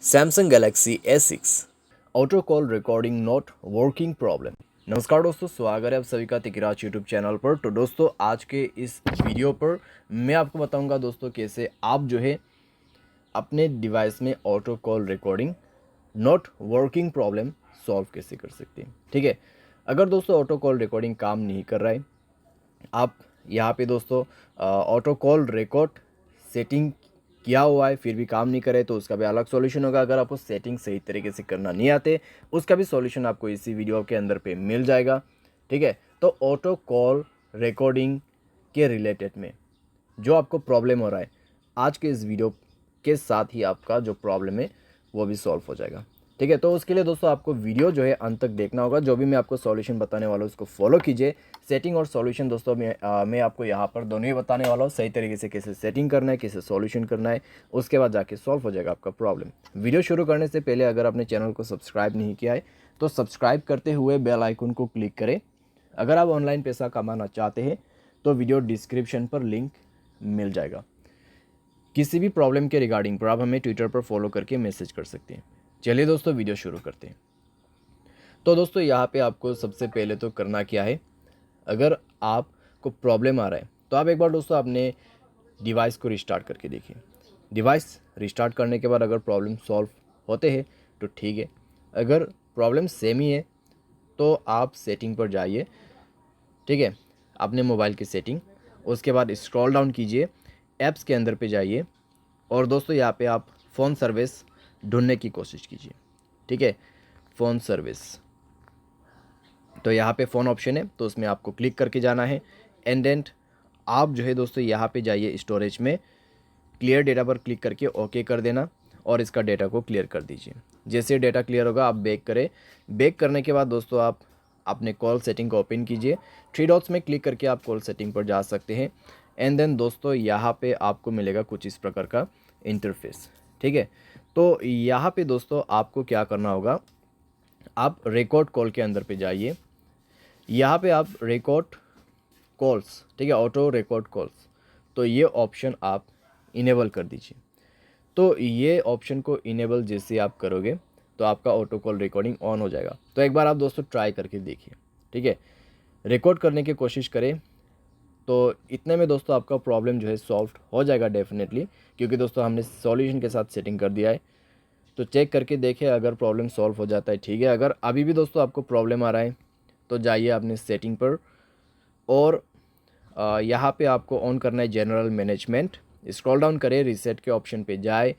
Samsung Galaxy S6 auto call recording not working problem. नमस्कार दोस्तों, स्वागत है आप सभी का तिकराज यूट्यूब चैनल पर। तो दोस्तों आज के इस वीडियो पर मैं आपको बताऊंगा दोस्तों कैसे आप जो है अपने डिवाइस में auto call recording not working problem solve कैसे कर सकते हैं। ठीक है, अगर दोस्तों ऑटो कॉल रिकॉर्डिंग काम नहीं कर रहा है, आप यहाँ पे दोस्तों ऑटो कॉल रिकॉर्ड सेटिंग किया हुआ है फिर भी काम नहीं करे तो उसका भी अलग सॉल्यूशन होगा। अगर आपको सेटिंग सही तरीके से करना नहीं आते उसका भी सॉल्यूशन आपको इसी वीडियो के अंदर पे मिल जाएगा। ठीक है, तो ऑटो कॉल रिकॉर्डिंग के रिलेटेड में जो आपको प्रॉब्लम हो रहा है, आज के इस वीडियो के साथ ही आपका जो प्रॉब्लम है वो भी सॉल्व हो जाएगा। ठीक है, तो उसके लिए दोस्तों आपको वीडियो जो है अंत तक देखना होगा। जो भी मैं आपको सॉल्यूशन बताने वाला हूँ उसको फॉलो कीजिए। सेटिंग और सॉल्यूशन दोस्तों मैं आपको यहाँ पर दोनों ही बताने वाला हूँ, सही तरीके से कैसे सेटिंग करना है, कैसे सॉल्यूशन करना है, उसके बाद जाके सॉल्व हो जाएगा आपका प्रॉब्लम। वीडियो शुरू करने से पहले अगर आपने चैनल को सब्सक्राइब नहीं किया है तो सब्सक्राइब करते हुए बेल आइकन को क्लिक करें। अगर आप ऑनलाइन पैसा कमाना चाहते हैं तो वीडियो डिस्क्रिप्शन पर लिंक मिल जाएगा। किसी भी प्रॉब्लम के रिगार्डिंग पर आप हमें ट्विटर पर फॉलो करके मैसेज कर सकते हैं। चलिए दोस्तों वीडियो शुरू करते हैं। तो दोस्तों यहाँ पे आपको सबसे पहले तो करना क्या है, अगर आपको प्रॉब्लम आ रहा है तो आप एक बार दोस्तों अपने डिवाइस को रिस्टार्ट करके देखिए। डिवाइस रिस्टार्ट करने के बाद अगर प्रॉब्लम सॉल्व होते हैं तो ठीक है, अगर प्रॉब्लम सेम ही है तो आप सेटिंग पर जाइए। ठीक है, अपने मोबाइल की सेटिंग, उसके बाद स्क्रॉल डाउन कीजिए, ऐप्स के अंदर पे जाइए और दोस्तों यहाँ पे आप फ़ोन सर्विस ढूंढने की कोशिश कीजिए। ठीक है, फ़ोन सर्विस, तो यहाँ पे फ़ोन ऑप्शन है तो उसमें आपको क्लिक करके जाना है। एंड देन आप जो है दोस्तों यहाँ पे जाइए स्टोरेज में, क्लियर डेटा पर क्लिक करके ओके कर देना और इसका डेटा को क्लियर कर दीजिए। जैसे डेटा क्लियर होगा आप बैक करें। बैक करने के बाद दोस्तों आप अपने कॉल सेटिंग को ओपन कीजिए। थ्री डॉट्स में क्लिक करके आप कॉल सेटिंग पर जा सकते हैं। एंड देन दोस्तों यहाँ पे आपको मिलेगा कुछ इस प्रकार का इंटरफेस। ठीक है, तो यहाँ पे दोस्तों आपको क्या करना होगा, आप रिकॉर्ड कॉल के अंदर पे जाइए। यहाँ पे आप रिकॉर्ड कॉल्स, ठीक है, ऑटो रिकॉर्ड कॉल्स, तो ये ऑप्शन आप इनेबल कर दीजिए। तो ये ऑप्शन को इनेबल जैसे आप करोगे तो आपका ऑटो कॉल रिकॉर्डिंग ऑन हो जाएगा। तो एक बार आप दोस्तों ट्राई करके देखिए। ठीक है, रिकॉर्ड करने की कोशिश करें तो इतने में दोस्तों आपका प्रॉब्लम जो है सॉल्व हो जाएगा डेफिनेटली, क्योंकि दोस्तों हमने सॉल्यूशन के साथ सेटिंग कर दिया है। तो चेक करके देखें, अगर प्रॉब्लम सॉल्व हो जाता है ठीक है, अगर अभी भी दोस्तों आपको प्रॉब्लम आ रहा है तो जाइए अपने सेटिंग पर और यहाँ पे आपको ऑन करना है जनरल मैनेजमेंट। स्क्रॉल डाउन करें, रीसेट के ऑप्शन पे जाए,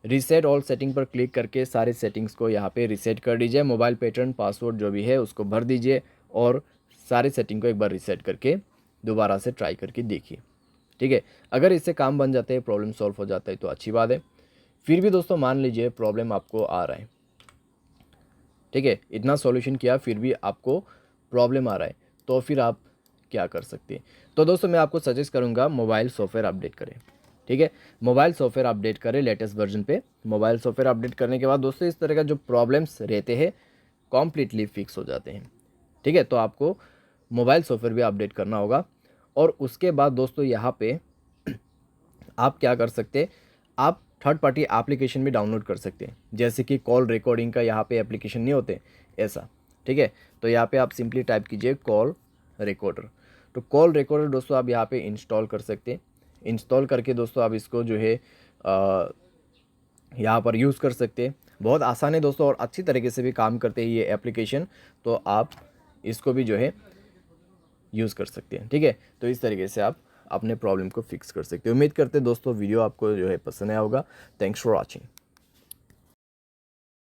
रीसेट ऑल सेटिंग पर क्लिक करके सारे सेटिंग्स को यहाँ पे रीसेट कर दीजिए। मोबाइल पैटर्न पासवर्ड जो भी है उसको भर दीजिए और सारे सेटिंग को एक बार रीसेट करके दोबारा से ट्राई करके देखिए। ठीक है, अगर इससे काम बन जाता है, प्रॉब्लम सॉल्व हो जाता है तो अच्छी बात है। फिर भी दोस्तों मान लीजिए प्रॉब्लम आपको आ रहा है, ठीक है, इतना सॉल्यूशन किया फिर भी आपको प्रॉब्लम आ रहा है, तो फिर आप क्या कर सकते हैं। तो दोस्तों मैं आपको सजेस्ट करूंगा मोबाइल सॉफ्टवेयर अपडेट करें। ठीक है, मोबाइल सॉफ्टवेयर अपडेट करें लेटेस्ट वर्जन पे। मोबाइल सॉफ्टवेयर अपडेट करने के बाद दोस्तों इस तरह का जो प्रॉब्लम्स रहते हैं कॉम्प्लीटली फिक्स हो जाते हैं। ठीक है, तो आपको मोबाइल सॉफ्टवेयर भी अपडेट करना होगा और उसके बाद दोस्तों यहाँ पे आप क्या कर सकते हैं, आप थर्ड पार्टी एप्लीकेशन भी डाउनलोड कर सकते हैं, जैसे कि कॉल रिकॉर्डिंग का यहाँ पे एप्लीकेशन नहीं होते ऐसा। ठीक है, तो यहाँ पे आप सिंपली टाइप कीजिए कॉल रिकॉर्डर। तो कॉल रिकॉर्डर दोस्तों आप यहाँ पे इंस्टॉल कर सकते हैं। इंस्टॉल करके दोस्तों आप इसको जो है यहाँ पर यूज़ कर सकते हैं। बहुत आसान है दोस्तों और अच्छी तरीके से भी काम करते हैं ये एप्लीकेशन, तो आप इसको भी जो है यूज़ कर सकते हैं। ठीक है, तो इस तरीके से आप अपने प्रॉब्लम को फिक्स कर सकते हैं। उम्मीद करते हैं दोस्तों वीडियो आपको जो है पसंद आया होगा। Thanks for watching.